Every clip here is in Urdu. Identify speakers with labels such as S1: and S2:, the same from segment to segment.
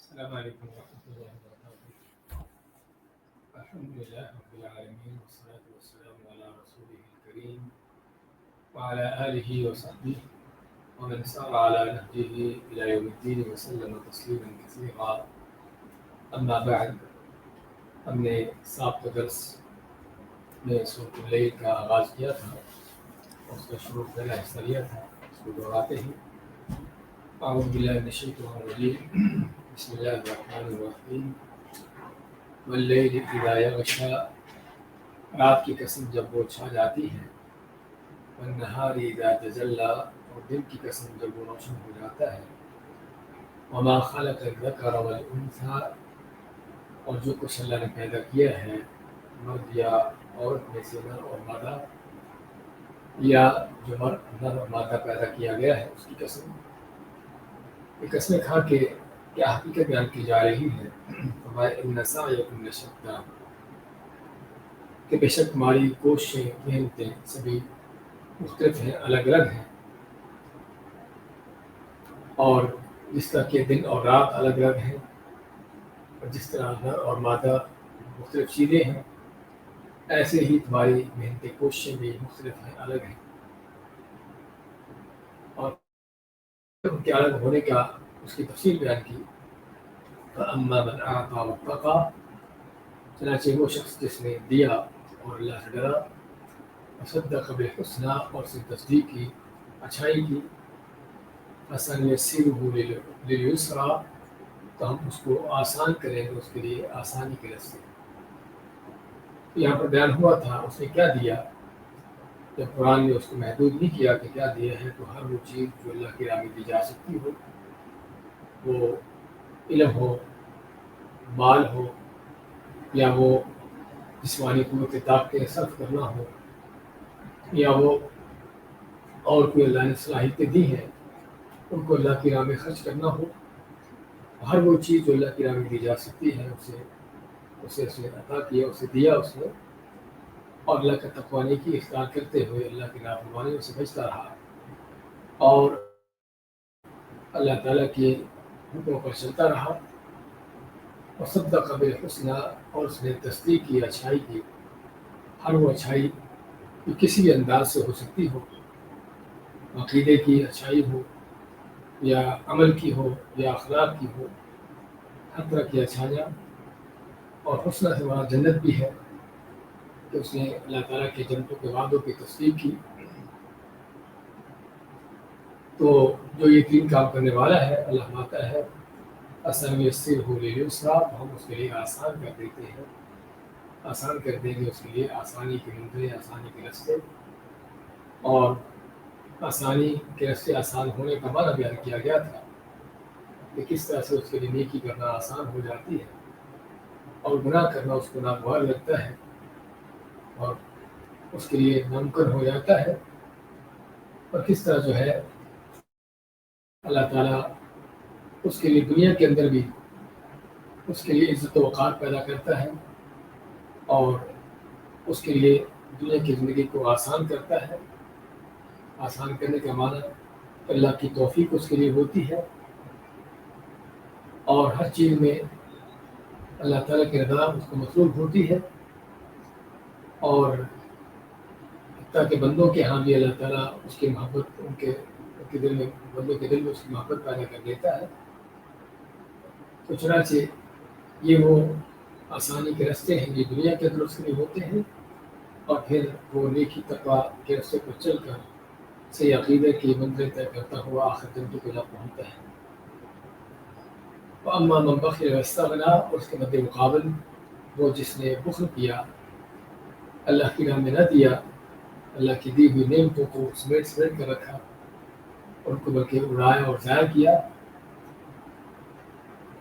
S1: السلام علیکم ورحمۃ اللہ وبرکاتہ۔ الحمد للہ رب العالمین والصلاة والسلام علی رسولہ الکریم وعلی آلہ وصحبہ ومن سار علی نهجه إلی یوم الدین وسلم تسلیما کثیرا۔ اما بعد، ہم نے سابقہ درس میں سورۃ اللیل کا آغاز کیا تھا، اس کا شروع پہلا حصہ لیا تھا، اس کو دہراتے ہیں۔ اعوذ باللہ من الشیطان الرجیم، بسم اللہ الرحمن الرحیم۔ واللیل اذا یغشی، رات کی قسم جب وہ چھا جاتی ہے، والنہار اذا تجلی، اور دن کی قسم جب وہ روشن ہو جاتا ہے، وما خلق الذکر والانثی، اور جو کچھ اللہ نے پیدا کیا ہے مرد یا عورت میں سے نر اور مادہ، یا جو نر اور مادہ پیدا کیا گیا ہے اس کی قسم۔ یہ قسمیں کھا کے کیا حقیقت بیان کی جا رہی ہے؟ فرمایا ان سعیکم لشتی، کہ بے شک تمہاری کوششیں محنتیں سبھی مختلف ہیں، الگ الگ ہیں، اور جس طرح کے دن اور رات الگ الگ ہیں، اور جس طرح نر اور مادہ مختلف چیزیں ہیں، ایسے ہی تمہاری محنتیں کوششیں بھی مختلف ہیں، الگ ہیں، اور ان کے الگ ہونے کا اس کی تفصیل بیان کی۔ فَأَمَّا مَنْ أَعْطَىٰ وَاتَّقَىٰ، چنانچہ وہ شخص جس نے دیا اور اللہ سے ڈرا، وَصَدَّقَ بِالْحُسْنَىٰ، اور سے تصدیق کی، اچھائی کی، فَسَنُيَسِّرُهُ لِلْيُسْرَىٰ، تو ہم اس کو آسان کریں گے، اس کے لیے آسانی کے راستے۔ یہاں پر بیان ہوا تھا اس نے کیا دیا، جب قرآن نے اس کو محدود نہیں کیا کہ کیا دیا ہے، تو ہر وہ چیز جو اللہ کی راہ میں دی جا سکتی ہو، وہ علم ہو، مال ہو، یا وہ جسمانی قوت طاقتیں صرف کرنا ہو، یا وہ اور کوئی اللہ نے صلاحیتیں دی ہیں ان کو اللہ کی راہ میں خرچ کرنا ہو، ہر وہ چیز جو اللہ کی راہ میں دی جا سکتی ہے اسے اس نے عطا کیا، اسے دیا اس نے، اور اللہ کا تقوی کی اختیار کرتے ہوئے اللہ کی نافرمانی سے بچتا رہا، اور اللہ تعالیٰ کے حکموں پر چلتا رہا، اور صدق بالحسنیٰ، اور اس نے تصدیق کی، اچھائی کی، ہر وہ اچھائی جو کسی بھی انداز سے ہو سکتی ہو، عقیدے کی اچھائی ہو، یا عمل کی ہو، یا اخلاق کی ہو، ہر طرح کی اچھائیاں، اور حسنہ سے مراد جنت بھی ہے کہ اس نے اللہ تعالیٰ کے جنتوں کے وعدوں کی تصدیق کی۔ تو جو یہ تین کام کرنے والا ہے، اللہ فرماتا ہے فَسَنُيَسِّرُهُ لِلْيُسْرَىٰ، تو ہم اس کے لیے آسان کر دیتے ہیں، آسان کر دیں گے اس کے لیے آسانی کے منترے، آسانی کے راستے، اور آسانی کے راستے آسان ہونے کا معنی بیان کیا گیا تھا کہ کس طرح سے اس کے لیے نیکی کرنا آسان ہو جاتی ہے، اور گناہ کرنا اس کو ناگوار لگتا ہے، اور اس کے لیے ناممکن ہو جاتا ہے، اور کس طرح جو ہے اللہ تعالیٰ اس کے لیے دنیا کے اندر بھی اس کے لیے عزت و وقار پیدا کرتا ہے، اور اس کے لیے دنیا کی زندگی کو آسان کرتا ہے۔ آسان کرنے کا معنی اللہ کی توفیق اس کے لیے ہوتی ہے، اور ہر چیز میں اللہ تعالیٰ کی رضا اس کو مطلوب ہوتی ہے، اور حتیٰ کہ بندوں کے ہاں بھی اللہ تعالیٰ اس کی محبت ان کے دل میں، بندوں کے دل میں اس کی محبت پیدا کر دیتا ہے۔ تو چنانچہ یہ وہ آسانی کے راستے ہیں جو دنیا کے اندر اس کے لیے ہوتے ہیں، اور پھر وہ نیکی تقویٰ کے راستے پر چل کر صحیح عقیدے کی منزل طے کرتا ہوا آخر جنتوں کو جا پہنچتا ہے۔ وَأَمَّا مَنْ بَخِلَ وَاسْتَغْنَىٰ، اور اس کے مد مقابل وہ جس نے بخل کیا، اللہ کی راہ میں نہ دیا، اللہ کی دی ہوئی نعمتوں کو سمیٹ کر رکھا، اور ان کو بلکہ اڑایا اور ضائع کیا،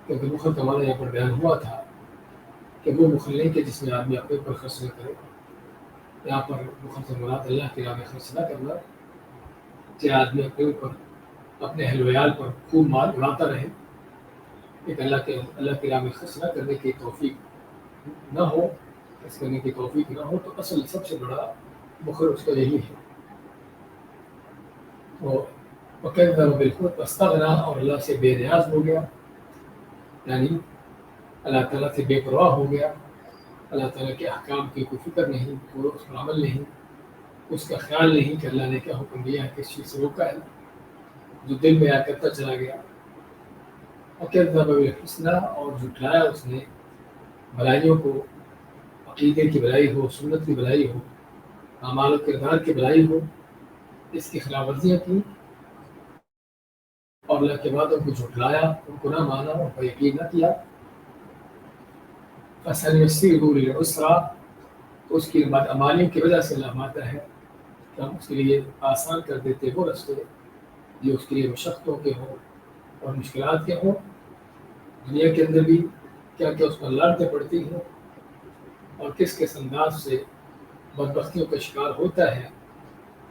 S1: کیونکہ بخل کا معنی یہاں پر بیان ہوا تھا کہ وہ بخل نہیں کہ جس میں آدمی اپنے اوپر خرچ نہ کرے، یہاں پر بخل سے مراد اللہ کی راہ میں خرچ نہ کرنا، کہ آدمی اپنے اوپر، اپنے اہل ویال پر خوب مال اڑاتا رہے، ایک اللہ کی راہ میں خرچ نہ کرنے کی توفیق نہ ہو، خرچ کرنے کی توفیق نہ ہو، تو اصل سب سے بڑا بخل اس کا یہی ہے۔ وَكَذَّبَ بِالْحُسْنَىٰ، اور اللہ سے بے نیاز ہو گیا، یعنی اللہ تعالیٰ سے بے پرواہ ہو گیا، اللہ تعالیٰ کے احکام کی کوئی فکر نہیں، کوئی اس پر عمل نہیں، اس کا خیال نہیں کہ اللہ نے کیا حکم دیا ہے، کس چیز سے روکا ہے، جو دل میں آ کرتا چلا گیا۔ وَكَذَّبَ بِالْحُسْنَىٰ، اور جھٹلایا اس نے بھلائیوں کو، عقیدے کی بھلائی ہو، سنت کی بھلائی ہو، اعمال و کردار کی بھلائی ہو، اس کی خلاف ورزیاں کی اور اللہ کے باتوں کو جھٹلایا، ان کو نہ مانا، ان پر یقین نہ کیا۔ فَسَنُيَسِّرُهُ لِلْعُسْرَىٰ، تو اس کی بدعمالیوں کی وجہ سے اللہ مانتا ہے کہ ہم اس کے لیے آسان کر دیتے وہ رستے جو اس کے لیے مشقتوں کے ہوں اور مشکلات کے ہوں، دنیا کے اندر بھی کیا کیا اس پر لڑتے پڑتی ہیں اور کس کس انداز سے بدبختیوں کا شکار ہوتا ہے،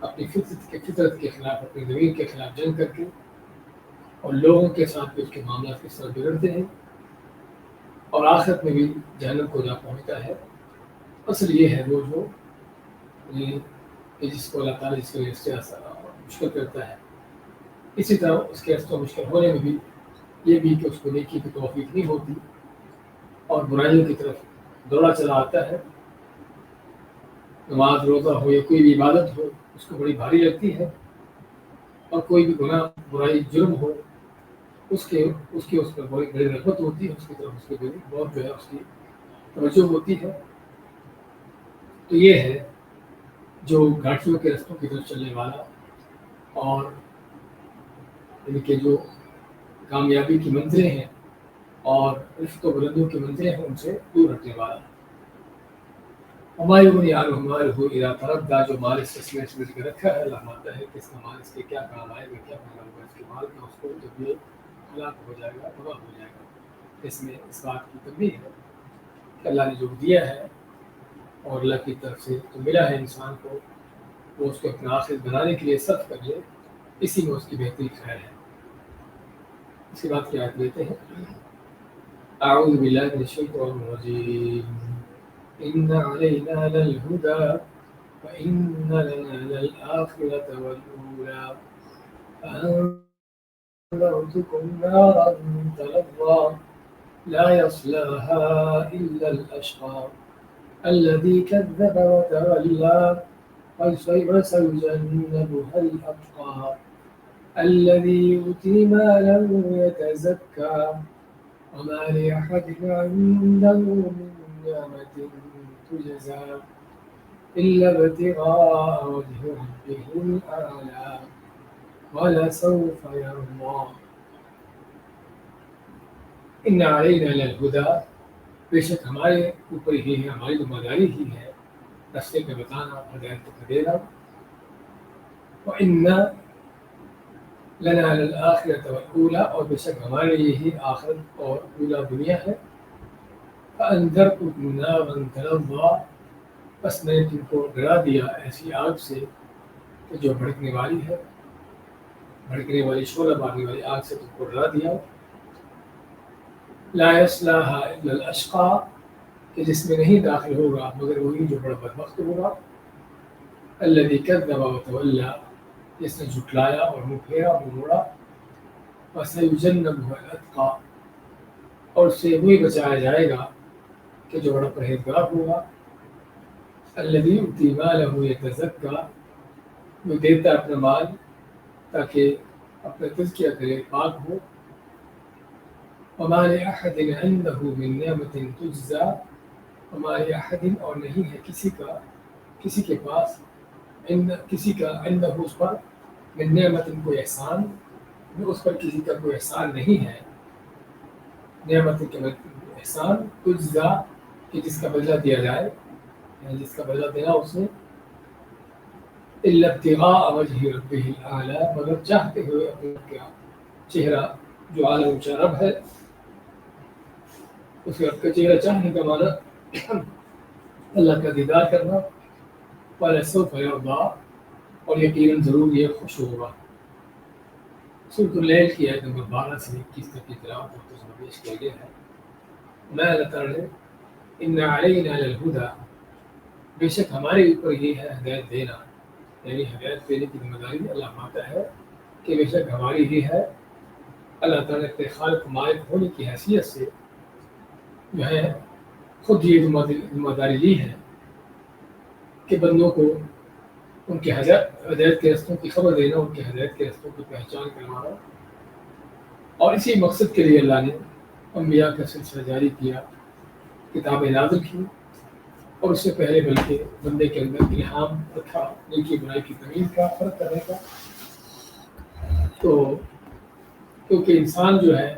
S1: اپنی فطرت کے خلاف، اپنی ضمیر کے خلاف جنگ کر کے، اور لوگوں کے ساتھ بھی اس کے معاملات کس طرح بگڑتے ہیں اور آخرت میں بھی جہنم کو جا پہنچتا ہے۔ اصل یہ ہے وہ جو کہ جس کو اللہ تعالیٰ جس کے راستے مشکل کرتا ہے، اسی طرح اس کے راستے مشکل ہونے میں بھی یہ بھی کہ اس کو نیکی کی توفیق نہیں ہوتی اور برائیوں کی طرف دوڑا چلا آتا ہے۔ نماز روزہ ہو یا کوئی بھی عبادت ہو اس کو بڑی بھاری لگتی ہے، اور کوئی بھی گناہ برائی جرم ہو اس پر بڑی بڑی رغبت ہوتی ہے، اس کی طرف اس کی بہت جو ہے اس کی توجہ ہوتی ہے۔ تو یہ ہے جو گھاٹیوں کے رستوں کی طرف چلنے والا اور ان کے جو کامیابی کی منزلیں ہیں اور رفت و بلندیوں کی منزلیں ہیں ان سے دور رکھنے والا۔ ہمارے اذا تردى، جو مال اس سے سمیٹ کے رکھا ہے، اللہ مانتا ہے کہ اس کا مال اس کے کیا کام آئے گا، کیا فائدہ ہوگا اس کے مال کا، اس کو جب یہ ہلاک ہو جائے گا، تباہ ہو جائے گا۔ اس میں اس بات کی تنبیہ ہے کہ اللہ نے جو دیا ہے اور اللہ کی طرف سے جو ملا ہے انسان کو، وہ اس کو اپنا آخر بنانے کے لیے صرف کر لے، اسی میں اس کی بہتری خیر ہے۔ اس کے بعد کی آیت لیتے ہیں، اعوذ باللہ من الشیطان الرجیم، ان علینا للہدی وان لنا للآخرة والأولى فأنذرتكم نارا تلظى لا يصلاها إلا الأشقى الذي كذب وتولى وسيجنبها الأتقى الذي يؤتي ماله يتزكى وما لأحد عنده من نعمة تجزى إلا ابتغاء وجه ربه الأعلى ولسوف يرضى۔ ان علینا للہدی، بے شک ہمارے اوپر ہی ہے، ہماری ذمہ داری ہی ہے راستے کا بتانا، ہدایت کا دینا۔ وَإِنَّ لَنَا لَلْآخِرَةَ وَالْأُولَىٰ، اور بے شک ہمارے لیے ہی آخرت اور اولا دنیا ہے۔ فَأَنذَرْتُكُمْ نَارًا تَلَظَّىٰ، بس میں نے تم کو ڈرا دیا ایسی آگ سے کہ جو بھڑکنے والی ہے، بھڑکنے والی شعلہ مارنے والی آگ سے تم کو ڈرا دیا۔ لا يصلاها الا الاشقى، کہ جس میں نہیں داخل ہوگا مگر وہی جو بڑا بدبخت ہوگا۔ الذي كذب وتولى، جس نے جھٹلایا اور منہ پھیرا، منہ موڑا۔ وسيجنبها الاتقى، اور اس سے وہی بچایا جائے گا کہ جو بڑا پرہیزگار ہوگا۔ الذي يؤتي ماله يتزكى، وہ دیتا اپنا مال تاکہ اپنا تزکیہ کرے، پاک ہو۔ وما لأحد عنده من نعمة تجزى، وما لأحد، اور نہیں ہے کسی کے پاس، کسی کا عنده اس پر، من نعمت کوئی احسان، اس پر کسی کا کوئی احسان نہیں ہے، نعمت کے احسان، تجزى کہ جس کا بدلہ دیا جائے، یعنی جس کا بدلہ دینا اسے، الا ابتغاء وجه ربه الاعلى، مگر چاہتے ہوئے اپنے رب کا چہرہ جو اعلیٰ اونچا رب ہے، اس رب کا چہرہ چاہنے کا معنی اللہ کا دیدار کرنا۔ وَلَسَوْفَ يَرْضَىٰ، اور یقیناً ضرور یہ خوش ہوگا۔ سورۃ اللیل کی آیت نمبر 12 سے 21 تک کی تلاوت اور ترجمہ پیش کیا گیا ہے۔ میں اللہ تعالیٰ نے ان علینا للہدی، بے شک ہمارے اوپر یہ ہے ہدایت دینا، یعنی ہدایت دینے کی ذمہ داری اللہ مانتا ہے کہ بے شک ہماری ہی ہے اللہ تعالیٰ نے اپنے خالق و مالک ہونے کی حیثیت سے جو ہے خود یہ ذمہ داری لی ہے کہ بندوں کو ان کے ہدایت کے رستوں کی خبر دینا، ان کے ہدایت کے رستوں کی پہچان کروانا، اور اسی مقصد کے لیے اللہ نے انبیاء کا سلسلہ جاری کیا، کتابیں نازل کی، اور اس سے پہلے بلکہ بندے کے اندر الہام رکھا نیکی برائی کی تمیز کا، فرق کرنے کا۔ تو کیونکہ انسان جو ہے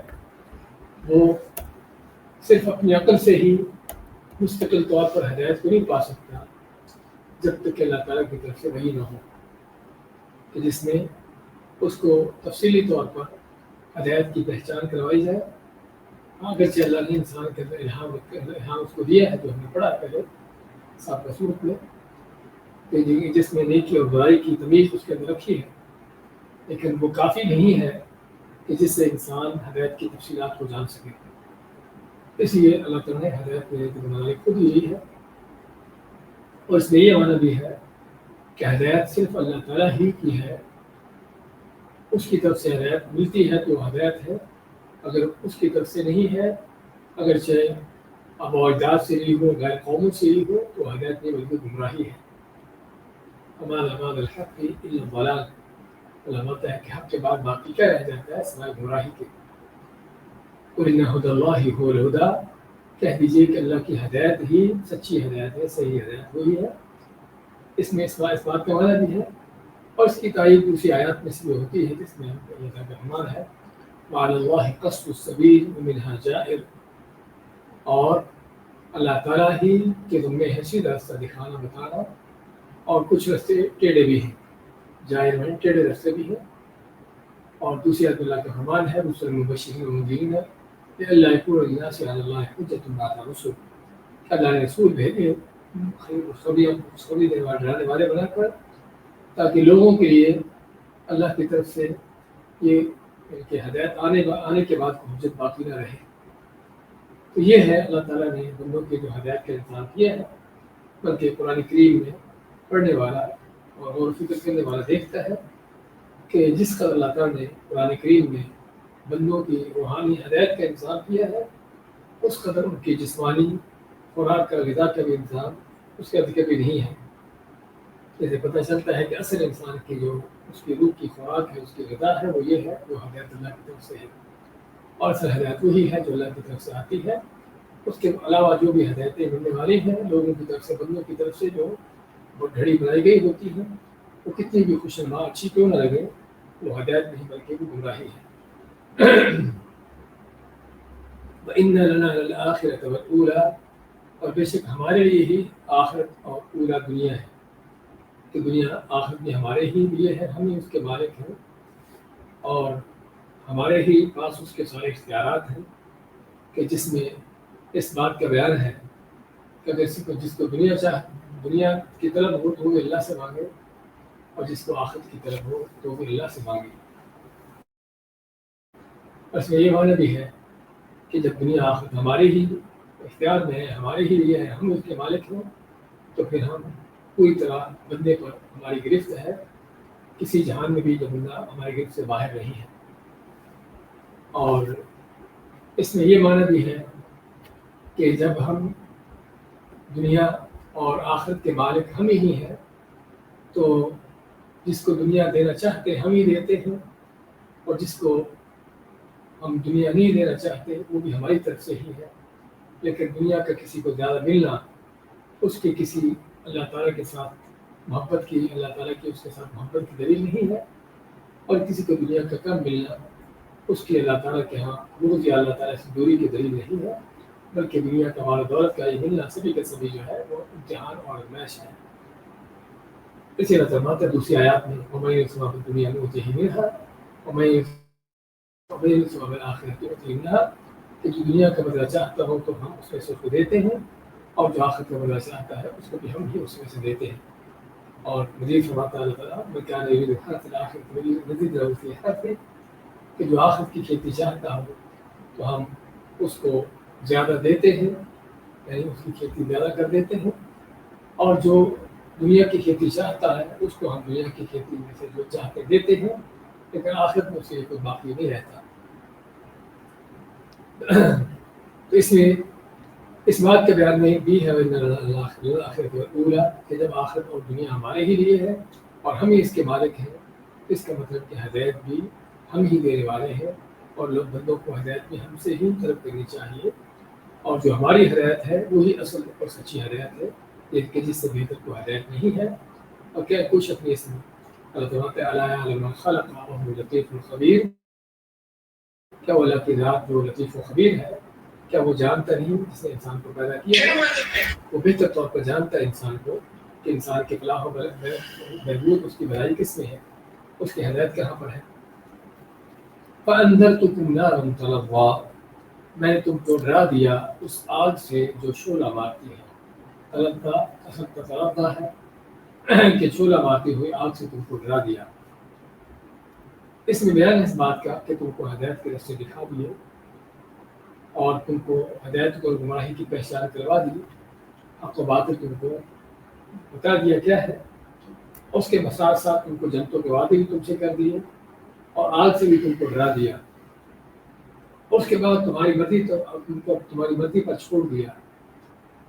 S1: وہ صرف اپنی عقل سے ہی مستقل طور پر ہدایت کو نہیں پا سکتا جب تک کہ اللہ تعالیٰ کی طرف سے وحی نہ ہو کہ جس میں اس کو تفصیلی طور پر ہدایت کی پہچان کروائی جائے۔ اگرچہ اللہ نے انسان کے اندر الہام اس کو دیا ہے، جو ہم نے پڑھا پہلے سابقہ صورت میں، کہ جس میں نیکی اور برائی کی تمیز اس کے اندر رکھی ہے، لیکن وہ کافی نہیں ہے کہ جس سے انسان ہدایت کی تفصیلات کو جان سکے۔ اس لیے اللہ تعالیٰ نے ہدایت کی ذمہ داری خود یہی ہے، اور اس میں یہ معنی بھی ہے کہ ہدایت صرف اللہ تعالیٰ ہی کی ہے، اس کی طرف سے ہدایت ملتی ہے تو ہدایت ہے، اگر اس کی طرف سے نہیں ہے، اگرچہ آباء و اجداد سے لی ہو، غیر قوموں سے لی ہو، تو ہدایت نہیں بلکہ گمراہی ہے۔ ہمارا بعد الحق الا الضلال، علامت ہے کہ حق کے بعد باقی کیا رہ جاتا ہے سوائے گمراہی کے۔ قل ان ھدی اللہ ھو الھدی، کہہ دیجیے کہ اللہ کی ہدایت ہی سچی ہدایت ہے، صحیح ہدایت وہی ہے۔ اس میں اس بات کا معنی بھی ہے، اور اس کی تائید دوسری آیات میں سے ہوتی ہے جس میں یہ کا فرمان ہے وعلی اللہ قصد السبیل ومنها جائر، اور اللہ تعالیٰ ہی کے ذمے ہے سیدھا راستہ دکھانا بتانا، اور کچھ راستے ٹیڑھے بھی ہیں، جائر میں ٹیڑھے راستے بھی ہیں۔ اور دوسری آیت اللہ کا فرمان ہے رسلا مبشرین ومنذرین لئلا یکون للناس علی اللہ حجۃ بعد الرسل، اللہ نے رسول بھیجے خوشخبری دینے والے ڈرانے والے بنا کر، تاکہ لوگوں کے لیے اللہ کی طرف سے یہ کہ ہدایت آنے کے بعد حجت باقی نہ رہے۔ تو یہ ہے اللہ تعالیٰ نے بندوں کے جو ہدایت کا انتظام کیا ہے، بلکہ قرآن کریم میں پڑھنے والا اور غور و فکر کرنے والا دیکھتا ہے کہ جس قدر اللہ تعالیٰ نے قرآن کریم میں بندوں کی روحانی ہدایت کا انتظام کیا ہے، اس قدر ان کی جسمانی خوراک کا، غذا کا بھی انتظام اس کا کبھی نہیں ہے۔ جیسے پتہ چلتا ہے کہ اصل انسان کی جو اس کی روح کی خوراک ہے، اس کی غذا ہے، وہ یہ ہے جو ہدایت اللہ کی طرف سے ہے، اور اصل ہدایت وہی ہے جو اللہ کی طرف سے آتی ہے۔ اس کے علاوہ جو بھی ہدایتیں ملنے والی ہیں لوگوں کی طرف سے، بندوں کی طرف سے، جو گھڑی بنائی گئی ہوتی ہیں، وہ کتنی بھی خوشنما اچھی کیوں نہ لگے، وہ ہدایت نہیں بلکہ وہ گمراہی ہے۔ وَإِنَّ لَنَا لَلْآخِرَةَ وَالْأُولَىٰ، اور بے شک ہمارے لیے ہی آخرت اور اولا دنیا ہے، کہ دنیا آخرت میں ہمارے ہی لیے ہے، ہم ہی اس کے مالک ہیں، اور ہمارے ہی پاس اس کے سارے اختیارات ہیں، کہ جس میں اس بات کا بیان ہے کہ اگر جس کو دنیا کی طلب ہو تو وہ اللہ سے مانگے، اور جس کو آخرت کی طلب ہو تو وہ اللہ سے مانگے۔ اس میں یہ معنی بھی ہے کہ جب دنیا آخرت ہمارے ہی اختیار میں ہے، ہمارے ہی لیے ہے، ہم اس کے مالک ہیں، تو پھر ہم پوری طرح بندے پر ہماری گرفت ہے، کسی جہان میں بھی جو بندہ ہماری گرفت سے باہر نہیں ہے۔ اور اس میں یہ معنی بھی ہے کہ جب ہم دنیا اور آخرت کے مالک ہم ہی ہیں، تو جس کو دنیا دینا چاہتے ہم ہی دیتے ہیں، اور جس کو ہم دنیا نہیں دینا چاہتے وہ بھی ہماری طرف سے ہی ہے۔ لیکن دنیا کا کسی کو زیادہ ملنا اس کی کسی اللہ تعالیٰ کے ساتھ محبت کی، اللہ تعالیٰ کی اس کے ساتھ محبت کی دلیل نہیں ہے، اور کسی کو دنیا کا کم ملنا اس کی اللہ تعالیٰ کے ہاں بغض یا اللہ تعالیٰ سے دوری کی دلیل نہیں ہے، بلکہ دنیا کا مال و دولت کا یہ ملنا سبھی کا سبھی جو ہے وہ امتحان اور آزمائش ہے۔ اسی طرح فرماتا ہے دوسری آیات میں وَمَن يُرِدْ ثَوَابَ الدُّنْيَا نُؤْتِهِ مِنْهَا وَمَن يُرِدْ ثَوَابَ الْآخِرَةِ نُؤْتِهِ مِنْهَا، کہ جو دنیا کا بدلہ چاہتا ہو تو ہم اس میں سے اس کو دیتے ہیں، اور جو آخرت کا بدلہ چاہتا ہے اس کو بھی ہم ہی اس میں سے دیتے ہیں۔ اور مزید فرماتا ہے اللہ تعالیٰ مَن كَانَ يُرِيدُ الْحَيَاةَ الْآخِرَةَ نَزِدْ لَهُ فِي حَرْثِهِ، کہ جو آخرت کی کھیتی چاہتا ہو تو ہم اس کو زیادہ دیتے ہیں، یعنی اس کی کھیتی زیادہ کر دیتے ہیں، اور جو دنیا کی کھیتی چاہتا ہے اس کو ہم دنیا کی کھیتی میں سے جو چاہتے دیتے ہیں، لیکن آخرت میں اسے کوئی باقی نہیں رہتا۔ تو اس میں اس بات کا بیان میں بھی ہے آخرت اولا کہ جب آخرت اور دنیا ہمارے ہی لیے ہے اور ہم ہی اس کے مالک ہیں، اس کا مطلب کہ ہدایت بھی ہم ہی دینے والے ہیں، اور لوگ بندوں کو ہدایت بھی ہم سے ہی طلب کرنی چاہیے، اور جو ہماری ہدایت ہے وہی اصل اور سچی ہدایت ہے، کہ جس سے بہتر کوئی ہدایت نہیں ہے۔ اور کیا کوئی شک نہیں اس میں اللہ تعالیٰ من خلق وهو لطیف الخبیر، کیا وہ اللہ کی ذات جو لطیف و خبیر ہے، کیا وہ جانتا نہیں جس نے انسان کو پیدا کیا ہے؟ وہ بہتر طور پر جانتا ہے انسان کو کہ انسان کے فلاح و بہبود اس کی بھلائی کس میں ہے، اس کی ہدایت کہاں پر ہے۔ فَأَنذَرْتُكُمْ نَارًا تَلَظَّىٰ، میں نے تم کو ڈرا دیا اس آگ سے جو شعلہ مارتی ہے۔ تلظیٰ اصل کا تلظیٰ ہے کہ شعلہ مارتی ہوئی آگ سے تم کو ڈرا دیا۔ اس میں بیان ہے اس بات کا کہ تم کو ہدایت کے راستے دکھا دیے اور تم کو ہدایت کو گمراہی کی پہچان کروا دی، حق و باطل تم کو بتا دیا کیا ہے، اس کے ساتھ ساتھ تم کو جنتوں کے وعدے بھی تم سے کر دیے اور آگ سے بھی تم کو ڈرا دیا۔ اس کے بعد تمہاری مرضی پر چھوڑ دیا،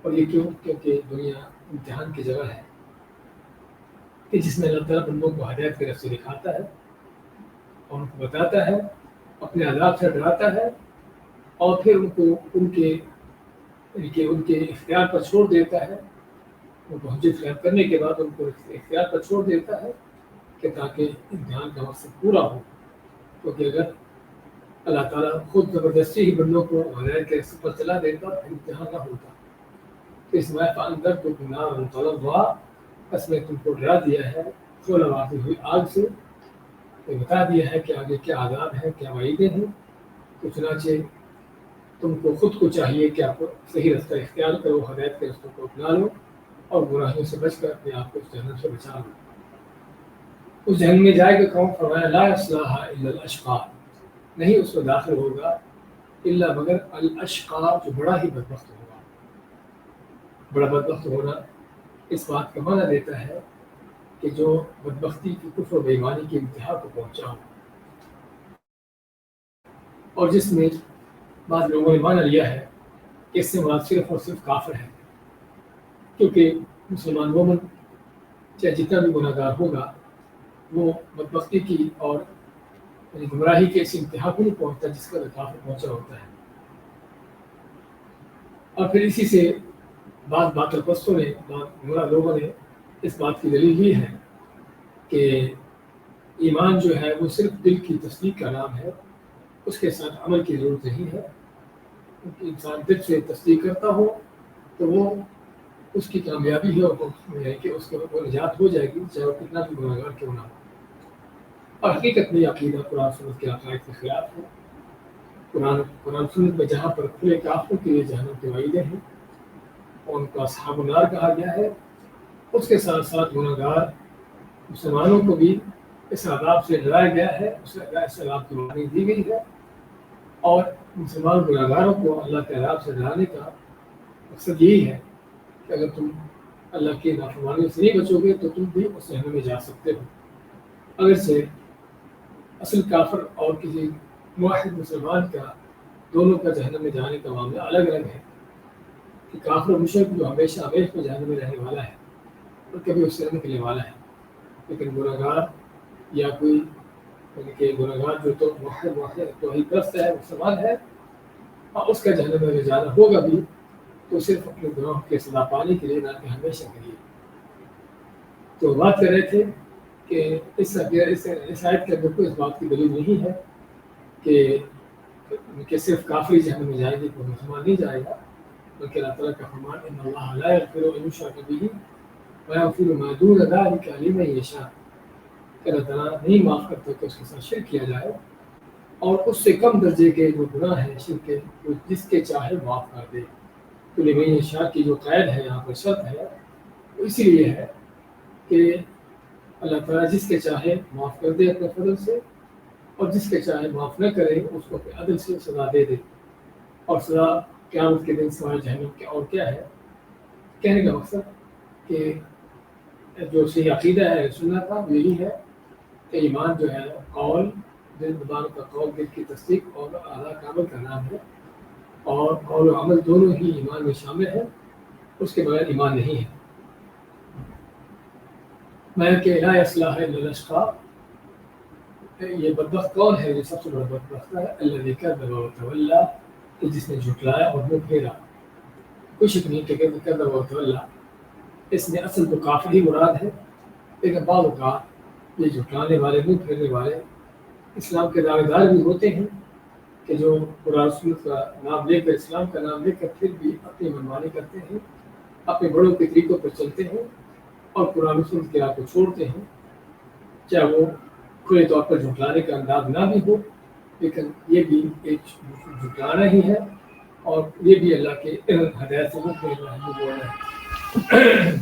S1: اور یہ کیوں؟ کیونکہ دنیا امتحان کی جگہ ہے کہ جس میں اللہ تعالیٰ بندوں کو ہدایت کے راستے دکھاتا ہے اور ان کو بتاتا ہے، اپنے عذاب سے ڈراتا ہے، اور پھر ان کے اختیار پر چھوڑ دیتا ہے۔ ان کو حجت قائم کرنے کے بعد ان کو اختیار پر چھوڑ دیتا ہے کہ تاکہ امتحان کا مقصد پورا ہو، کیونکہ اگر اللہ تعالیٰ خود زبردستی ہی بندوں کو ہدایت کے راستے پر چلا دیتا پھر امتحان نہ ہوتا۔ تو اس میں فَأَنذَرْتُكُمْ نَارًا تَلَظَّىٰ، بس میں تم کو ڈرا دیا ہے شعلہ مارتی ہوئی آگ سے، بتا دیا ہے کہ آگے کیا عذاب ہے، کیا وعیدیں ہیں۔ تو چنانچہ تم کو خود کو چاہیے کہ آپ صحیح رستہ اختیار کرو، ہدایت کے رستوں کو اپنا لو اور گناہیوں سے بچ کر اپنے آپ کو اس جہنم سے بچا لو۔ اس جہنم میں جائے گا کون؟ فرمایا لا یصلاھا الا الاشقیٰ، نہیں اس میں داخل ہوگا الا مگر الاشقیٰ، جو بڑا ہی بدبخت ہوگا۔ بڑا بدبخت ہونا اس بات کا معنی دیتا ہے کہ جو بدبختی کی کفر و بے ایمانی کی انتہا کو پہنچا ہو، اور جس میں بعض لوگوں نے مانا لیا ہے کہ اس سے مراد صرف اور صرف کافر ہے، کیونکہ مسلمان مومن چاہے جتنا بھی گناہ گار ہوگا وہ بدبختی کی اور گمراہی کے اس انتہا کو نہیں پہنچتا جس کا کافر پہنچا ہوتا ہے۔ اور پھر اسی سے بعض باطل پرستوں نے، بعض گمراہ لوگوں نے اس بات کی دلیل لی ہے کہ ایمان جو ہے وہ صرف دل کی تصدیق کا نام ہے، اس کے ساتھ عمل کی ضرورت نہیں ہے، کیونکہ انسان دل سے تصدیق کرتا ہو تو وہ اس کی کامیابی ہے اور کہ اس کو نجات ہو جائے گی، چاہے وہ کتنا بھی گناہ گار کیوں نہ ہو۔ اور حقیقت میں یہ عقیدہ قرآن سنت کے عقائد کے خلاف ہے۔ قرآن سنت میں جہاں پر کھلے کافروں کے لیے جہنم کے وعیدیں ہیں اور ان کو اصحاب النار کہا گیا ہے، اس کے ساتھ ساتھ گناہ گار مسلمانوں کو بھی اس عذاب سے ڈرایا گیا ہے، اس عذاب کی وارننگ دی گئی ہے، اور مسلمان گناہ گاروں کو اللہ کے عذاب سے ڈرانے کا مقصد یہی ہے کہ اگر تم اللہ کی نافرمانی سے نہیں بچو گے تو تم بھی اس جہنم میں جا سکتے ہو۔ اگرچہ اصل کافر اور کسی موحد مسلمان کا دونوں کا جہنم میں جانے کا معاملہ الگ الگ ہے، کہ کافر و مشرک جو ہمیشہ ہمیشہ جہنم میں رہنے والا ہے اور کبھی اس سے نکلنے والا ہے، لیکن گناہ گار یا کوئی یعنی کہ گناہ گار جو تو موحد توحید پرست ہے، مسلمان ہے، اور اس کا جہنم میں جانا ہوگا بھی تو صرف اپنے گناہوں کے سزا پانے کے لیے، نہ کہ ہمیشہ کے لیے۔ تو بات کر رہے تھے کہ اس آیت کے اندر کوئی اس بات کی دلیل نہیں ہے کہ صرف کافر جہنم میں جائے گی، کوئی مسلمان نہیں جائے گا، بلکہ اللہ تعالیٰ کا فرمان ان اللہ لا یغفر ان یشرک بہ ویغفر ما دون ذلک لمن یشاء، کہ اللہ تعالیٰ نہیں معاف کرتا کہ اس کے ساتھ شرک کیا جائے، اور اس سے کم درجے کے جو گناہ ہیں شرک کے، وہ جس کے چاہے معاف کر دے۔ تو لمن یشاء کی جو قید ہے یہاں پر شرط ہے، وہ اسی لیے ہے کہ اللہ تعالیٰ جس کے چاہے معاف کر دے اپنے فضل سے، اور جس کے چاہے معاف نہ کرے اس کو اپنے عدل سے سزا دے دے، اور سزا قیامت کے دن سوائے جہنم کے اور کیا ہے۔ کہنے کا مقصد کہ جو صحیح عقیدہ ہے سنت کا یہی ہے کہ ایمان جو ہے قول، دل زبان کا قول، دل کی تصدیق اور اعلیٰ کامل کا نام ہے، اور قول و عمل دونوں ہی ایمان میں شامل ہیں، اس کے بغیر ایمان نہیں ہے۔ میں کہ لا اصلاح الا الاشقى، یہ بدبخت کون ہے؟ یہ سب سے بڑا بدبخت ہے الذی کذب وتولی، کہ جس نے جھٹلایا اور منہ پھیرا۔ کوئی شک نہیں کہ کذب وتولی اس میں اصل تو کافر ہی مراد ہے، لیکن بعض اوقات یہ جھٹلانے والے، منہ پھیرنے والے اسلام کے دعوے دار بھی ہوتے ہیں کہ جو قرآن رسول کا نام لے کر، اسلام کا نام لے کر پھر بھی اپنی منمانی کرتے ہیں، اپنے بڑوں کے طریقوں پر چلتے ہیں اور قرآن رسول کی راہ کو چھوڑتے ہیں، چاہے وہ کھلے طور پر جھٹلانے کا انداز نہ بھی ہو، لیکن یہ بھی ایک جھٹلانا ہی ہے، اور یہ بھی اللہ کے ہدایت سے منہ پھیرنا ہے، بولنا ہے۔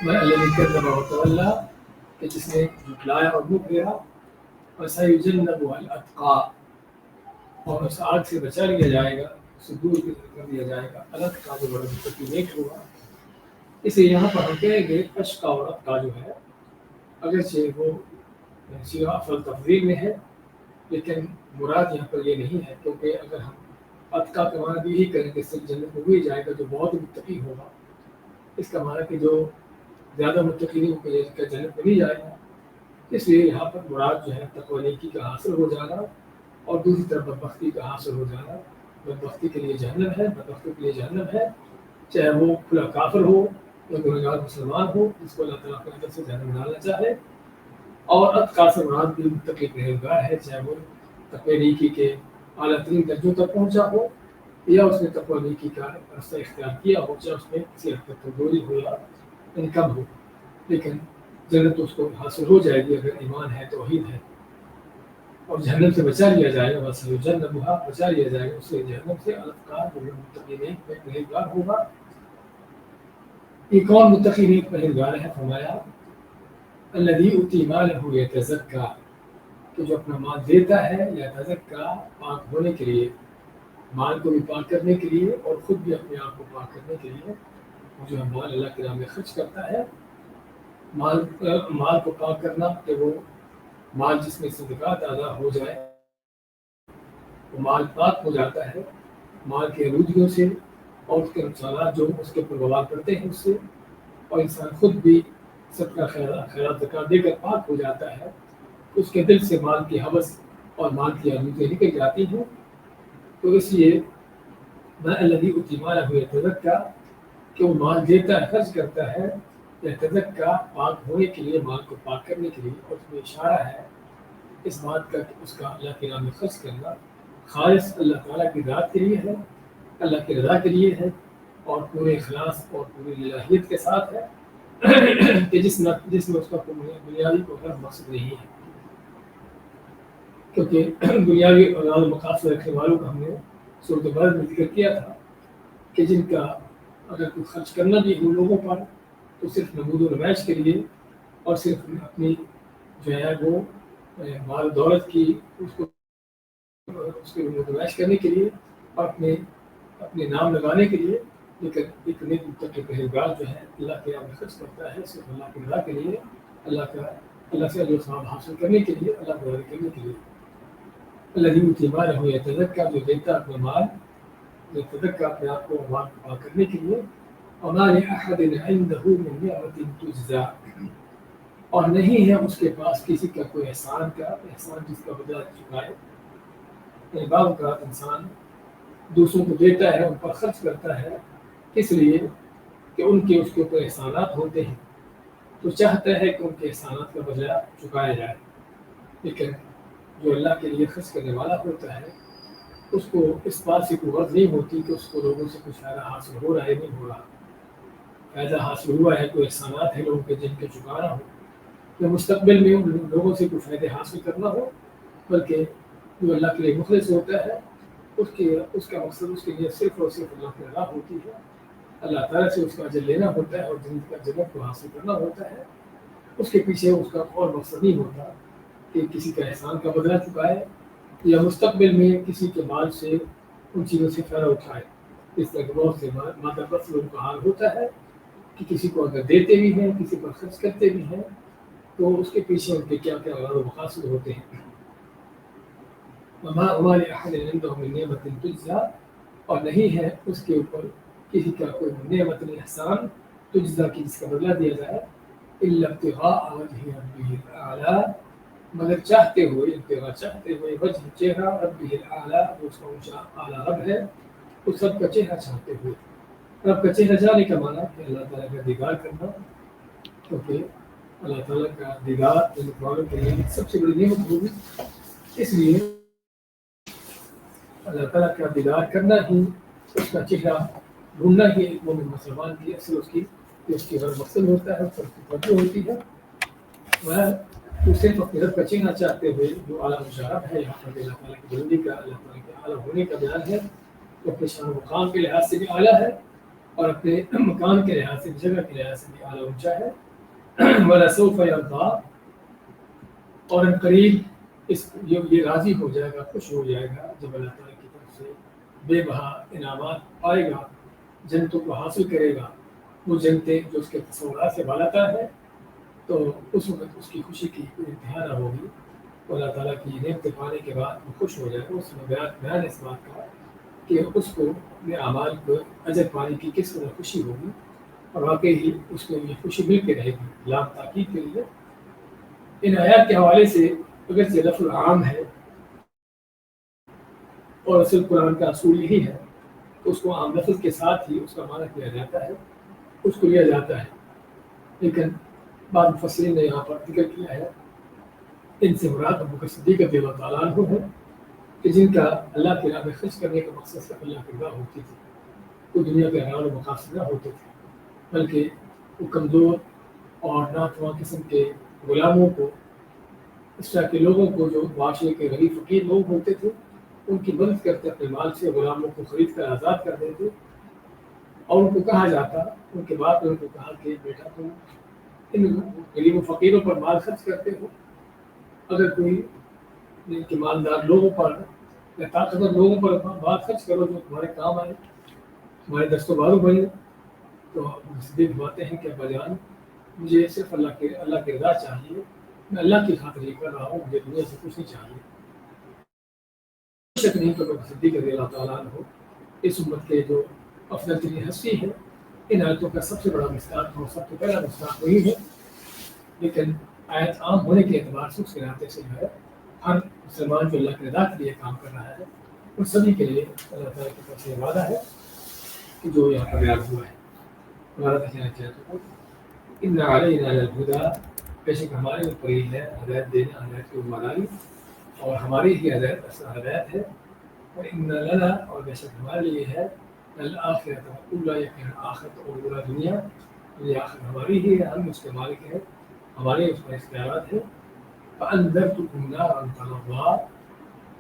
S1: میں الذی کذب وتولی، کہ جس نے جھٹلایا اور منہ پھیرا، وسیجنبها الاتقى، اور اس آگ سے بچا لیا جائے گا، اسے دور کر دیا جائے گا، الگ کا جو بڑا متقی نیک ہوگا۔ اسے یہاں پر ہم کہیں گے اشقا اور اتقا جو ہے، اگرچہ وہ صیغہ افضل تفضیل میں ہے، لیکن مراد یہاں پر یہ نہیں ہے، کیونکہ اگر ہم اتقا کا معنی بھی یہی کریں کہ صرف جنت میں وہی جائے گا جو بہت متقی ہوگا، اس کا معنی کہ جو زیادہ متقی نہیں ہوگا جنت میں نہیں جائے گا۔ اس لیے یہاں پر مراد جو ہے تقوی نیکی کا حاصل ہو جانا، اور دوسری طرف بدبختی کا حاصل ہو جانا۔ بدبختی کے لیے جہنم ہے، بدبختی کے لیے جہنم ہے، چاہے وہ کھلا کافر ہو یا گنہگار مسلمان ہو، جس کو اللہ تعالیٰ اپنے اندر سے جہنم ڈالنا چاہے۔ اور اتقا سے مراد بھی متقی پرہیزگار ہے، چاہے وہ تقوی نیکی کے اعلیٰ ترین درجوں تک پہنچا ہو یا اس نے تقوی نیکی کا راستہ اختیار کیا ہو، چاہے اس میں کسی حد تک کمزوری ہو یا کم ہو، لیکن جنت اس کو حاصل ہو جائے گی اگر ایمان ہے، توحید ہے، اور جہنم سے بچا لیا جائے گا، بس جنبھا بچا لیا جائے گا اسے جہنم سے۔ الاتقى جو متقی نیک پرہیزگار ہوگا۔ یہ کون متقی نیک پرہیزگار ہے؟ فرمایا الذی یؤتی مالہ یتزکیٰ، کہ جو اپنا مال دیتا ہے یتزکیٰ، پاک ہونے کے لیے، مال کو بھی پاک کرنے کے لیے اور خود بھی اپنے آپ کو پاک کرنے کے لیے، جو ہے مال اللہ کے نام میں خرچ کرتا ہے۔ مال کو پاک کرنا کہ وہ مال جس میں صدقات ادا ہو جائے، وہ مال پاک ہو جاتا ہے مال کے آلودگیوں سے اور اس کے نقصانات جو اس کے اوپر وبال پڑتے ہیں اس سے، اور انسان خود بھی صدقہ خیرات زکات دے کر پاک ہو جاتا ہے، اس کے دل سے مال کی ہوس اور مال کی آلودگیاں نکل جاتی ہیں۔ تو اس لیے میں الذی یؤتی مالہ یتزکیٰ، کہ وہ مال دیتا ہے، خرچ کرتا ہے، یتزکیٰ، پاک ہونے کے لیے، مال کو پاک کرنے کے لیے، اور اس میں اشارہ ہے اس بات کا کہ اس کا اللہ کے نام میں خرچ کرنا خالص اللہ تعالیٰ کی ذات کے لیے ہے، اللہ کی رضا کے لیے ہے، اور پورے اخلاص اور پوری للہیت کے ساتھ ہے، کہ جس میں اس کا بنیادی کو غرض مقصد نہیں ہے، کیونکہ بنیادی اور مقاصد رکھنے والوں کا ہم نے سورۃ بلد میں ذکر کیا تھا کہ جن کا اگر کوئی خرچ کرنا بھی ان لوگوں پر تو صرف نمود و نمائش کے لیے، اور صرف اپنی جو ہے وہ مال دولت کی اس کے نمود و نمائش کرنے کے لیے اور اپنے نام لگانے کے لیے، لیکن ایک نیک متقی پرہیزگار جو ہے اللہ کے نام میں خرچ کرتا ہے صرف اللہ کی رضا کے لیے، اللہ سے اجر و ثواب حاصل کرنے کے لیے، اللہ کو راضی کرنے کے لیے۔ الذی یؤتی مالہ یتزکیٰ، جو دیتا اپنا مال، یتزکیٰ، اپنے آپ کو مال کو پاک کرنے کے لیے۔ وما لأحد عنده من نعمة تجزى، اور نہیں ہے اس کے پاس کسی کا کوئی احسان جس کا بدلہ چکائے۔ یعنی بعض اوقات انسان دوسروں کو دیتا ہے، ان پر خرچ کرتا ہے، اس لیے کہ ان کے اس کے اوپر احسانات ہوتے ہیں، تو چاہتا ہے کہ ان کے احسانات کا بدلہ چکایا جائے، لیکن جو اللہ کے لیے خرچ کرنے والا ہوتا ہے اس کو اس بات سے کوئی غرض نہیں ہوتی کہ اس کو لوگوں سے کچھ فائدہ حاصل ہو رہا ہے نہیں ہو رہا، فائدہ حاصل ہوا ہے، کوئی احسانات ہیں لوگوں کے جن کے چکانا ہو، یا مستقبل میں ان لوگوں سے کوئی فائدے حاصل کرنا ہو، بلکہ جو اللہ کے لیے مخلص ہوتا ہے اس کا مقصد اس کے لیے صرف اور صرف اللہ کی رضا ہوتی ہے، اللہ تعالیٰ سے اس کا اجر لینا ہوتا ہے اور جنت کو حاصل کرنا ہوتا ہے، اس کے پیچھے اس کا اور مقصد نہیں ہوتا کہ کسی کا احسان کا بدلہ چکائے یا مستقبل میں کسی کے مال سے ان چیزوں سے فائدہ اٹھائے۔ اس طرح کے بہت سے ماتحت لوگوں کا حال ہوتا ہے کہ کسی کو اگر دیتے بھی ہیں، کسی پر خرچ کرتے بھی ہیں، تو اس کے پیچھے ان کے کیا کیا غرض و مقاصد ہوتے ہیں۔ وما لأحد عنده من نعمة تجزى، اور نہیں ہے اس کے اوپر کسی کا کوئی نعمت نہیں احسان تو جزا کی جس کا بدلہ دیا جائے الا ابتغاء وجہ ربہ الاعلیٰ، مگر چاہتے ہوئے، ابتغاء چاہتے ہوئے، وجہ چہرہ ربہ الاعلیٰ، جو اس کا اونچا اعلیٰ رب ہے، اس سب کا چہرہ چاہتے ہوئے۔ رب کا چہرہ جانے کا معنی کہ اللہ تعالیٰ کا دیدار کرنا، کیونکہ اللہ تعالیٰ کا دیدار والوں کے لیے سب سے بڑی نعمت ہوگی، اس لیے اللہ تعالیٰ کا دیدار کرنا ہی، اس کا چہرہ ڈھونڈنا ہی ایک مومن مسلمان کی اصل اس کی ہر مقصد ہوتا ہے، اس پر توجہ ہوتی ہے۔ وہ صرف اپنے رب کا چہرہ چاہتے ہوئے جو اعلیٰ مشارف ہے، یہاں پر اللہ تعالیٰ کی بلندی کا، اللہ تعالیٰ کے اعلیٰ ہونے کا بیان ہے، وہ اپنے شان و مقام کے لحاظ سے بھی اعلیٰ ہے اور اپنے مکان کے لحاظ سے، جگہ کے لحاظ سے بھی اعلیٰ اونچا ہے۔ وَلَسَوْفَ يَرْضَىٰ، اور ان قریب یہ راضی ہو جائے گا، خوش ہو جائے گا جب اللہ تعالیٰ کی طرف سے بے بہا انعامات پائے گا، جنتوں کو حاصل کرے گا، وہ جنتیں جو اس کے تصورات سے بالاتر ہے، تو اس وقت اس کی خوشی کی کوئی انتہا نہ ہوگی۔ اللہ تعالیٰ کی نعمت پانے کے بعد وہ خوش ہو جائے گا۔ اس میں بیان اس بات کا کہ اس کو اپنے اعمال کو اجر پانے کی کس طرح خوشی ہوگی، اور واقعی ہی اس کو یہ خوشی مل کے رہے گی۔ لام تاکید کے لیے ان آیات کے حوالے سے اگرچہ لفظ عام ہے اور اصل قرآن کا اصول یہی ہے، اس کو عام لفظ کے ساتھ ہی اس کا معنی کیا جاتا ہے، اس کو لیا جاتا ہے، لیکن بعض مفسرین نے یہاں پر ذکر کیا ہے ان سے مراد ابو بکر صدیق رضی اللہ تعالیٰ عنہ ہے کہ جن کا اللہ کی راہ میں خرچ کرنے کا مقصد صرف اللہ کی راہ ہوتی تھی، کوئی دنیا کے اعمال و مقاصد نہ ہوتے تھے، بلکہ وہ کمزور اور ناتواں قسم کے غلاموں کو، اس طرح کے لوگوں کو جو معاشرے کے غریب فقیر لوگ ہوتے تھے، ان کی مدد کرتے اپنے مال سے غلاموں کو خرید کر آزاد کر دیتے، اور ان کو کہا جاتا، ان کے باپ نے ان کو کہا کہ بیٹا تم ان غریب و فقیروں پر مال خرچ کرتے ہو، اگر کوئی ان کے مالدار لوگوں پر یا طاقتور لوگوں پر مال خرچ کرو جو تمہارے کام آئے، تمہارے دست و بازو بنے، تو صدیق باتیں ہیں کہ ابا جان مجھے صرف اللہ کی رضا چاہیے، میں اللہ کی خاطر یہ کر رہا ہوں، مجھے دنیا سے کچھ نہیں چاہیے۔ شک نہیں تو صدیق رضی اللہ تعالیٰ عنہ اس امت کے جو افضل ترین ہستی ہے، ان آیتوں کا سب سے بڑا مصداق اور سب سے پہلا مصداق وہی ہے، لیکن آیت عام ہونے کے اعتبار سے اس کے ناطے سے جو ہے ہر مسلمان جو اللہ کی رضا کے لیے کام کر رہا ہے ان سبھی کے لیے اللہ تعالیٰ کی طرف سے وعدہ ہے کہ جو یہاں پر بیان ہوا ہے۔ ہمارا کہنا چاہتا ہوں ان علینا للہدی، بے شک ہمارے اوپر ہی ہے ہدایت دینا، ہدایت کی ذمہ داری، اور ہماری ہی ہدایت ہے، اور ان لنا، اور بے شک ہمارے لیے ہے الآخرۃ الاولی، یقین آخرت اور اولی دنیا، یہ آخرت ہماری ہی ہے، ہم اس کے مالک ہیں، ہمارے اس پر اختیارات ہیں۔ فأنذرتکم نارا تلظی،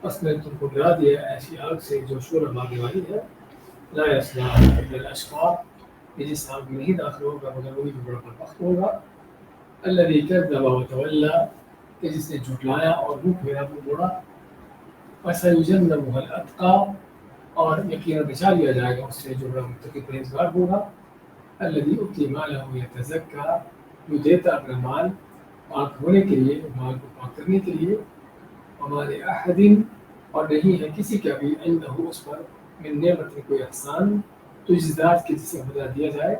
S1: پس میں تم کو ڈرا دیا ایسی آگ سے جو شعلہ مارنے والی ہے، لا یصلاها الا الاشقی، کہ جس آگ میں نہیں داخل ہوگا مگر وہی جو بڑا بدبخت ہوگا، الذی کذب وتولی، کہ جس نے جھٹلایا اور منہ پھیرا منہ موڑا، وسیجنبها الاتقی، اور یقیناً بچا لیا جائے گا اس سے جو بڑا متقی پرہیزگار ہوگا، الذی یؤتی مالہ یتزکی، جو دیتا اپنا مال پاک ہونے کے لیے، مال کو پاک کرنے کے لیے، وما لأحد، اور نہیں ہے کسی کا بھی عنده اس پر من نعمت کوئی احسان، تو اس ذات کے جسے بدلا دیا جائے،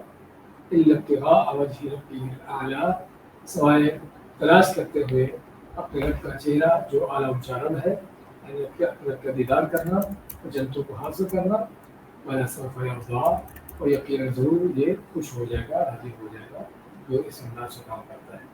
S1: الا ابتغاء وجہ ربہ الاعلیٰ، سوائے تلاش کرتے ہوئے اپنے رب کا چہرہ جو اعلیٰ اونچا رب ہے، یعنی اپنے رب کا دیدار کرنا اور جنتوں کو حاصل کرنا، وَلَسَوْفَ يَرْضَىٰ، اور یقیناً ضرور یہ خوش ہو جائے گا، راضی ہو جائے گا جو اس انداز سے کام کرتا ہے۔